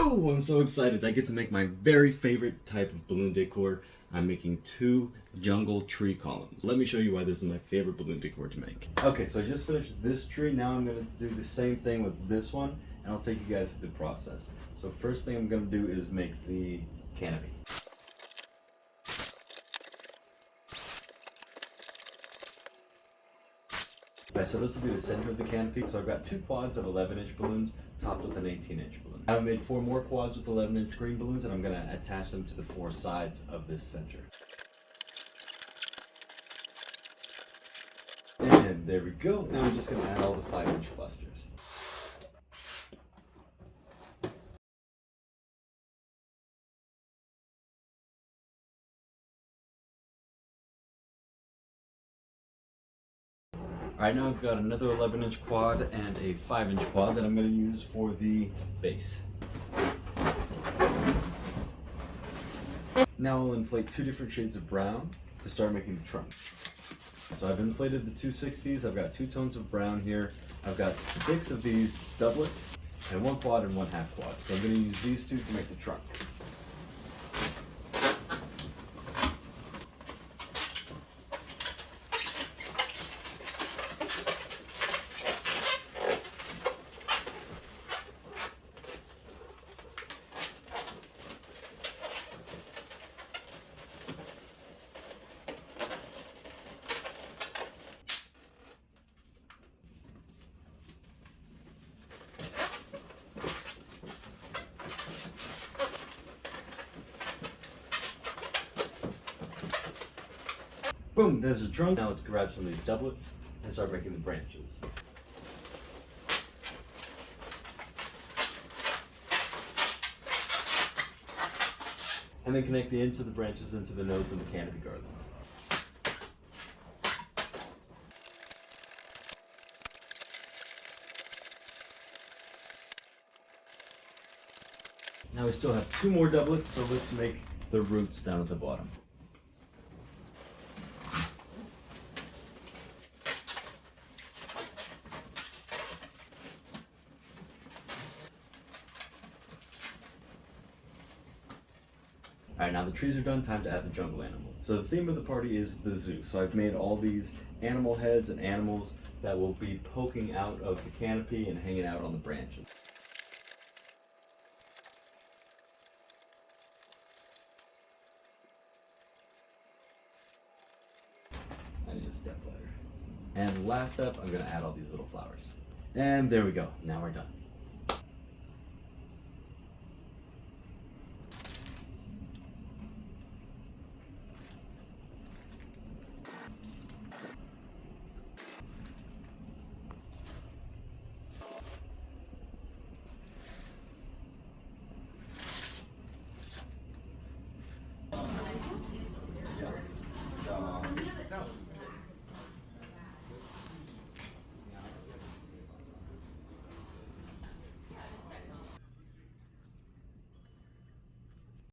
Oh, I'm so excited. I get to make my very favorite type of balloon decor. I'm making 2 jungle tree columns. Let me show you why this is my favorite balloon decor to make. Okay, so I just finished this tree. Now I'm gonna do the same thing with this one, and I'll take you guys through the process. So first thing I'm gonna do is make the canopy. Alright, so this will be the center of the canopy. So I've got 2 quads of 11-inch balloons topped with an 18-inch balloon. I've made 4 more quads with 11-inch green balloons, and I'm going to attach them to the 4 sides of this center. And there we go. Now I'm just going to add all the 5-inch clusters. Alright, now I've got another 11-inch quad and a 5-inch quad that I'm going to use for the base. Now I'll inflate 2 different shades of brown to start making the trunk. So I've inflated the 260s, I've got 2 tones of brown here, I've got 6 of these doublets, and 1 quad and 1 half quad. So I'm going to use these 2 to make the trunk. Boom, there's the trunk. Now let's grab some of these doublets and start making the branches. And then connect the ends of the branches into the nodes of the canopy garland. Now we still have 2 more doublets, so let's make the roots down at the bottom. Alright, now the trees are done, time to add the jungle animal. So the theme of the party is the zoo. So I've made all these animal heads and animals that will be poking out of the canopy and hanging out on the branches. I need a step ladder. And last step, I'm going to add all these little flowers. And there we go, now we're done.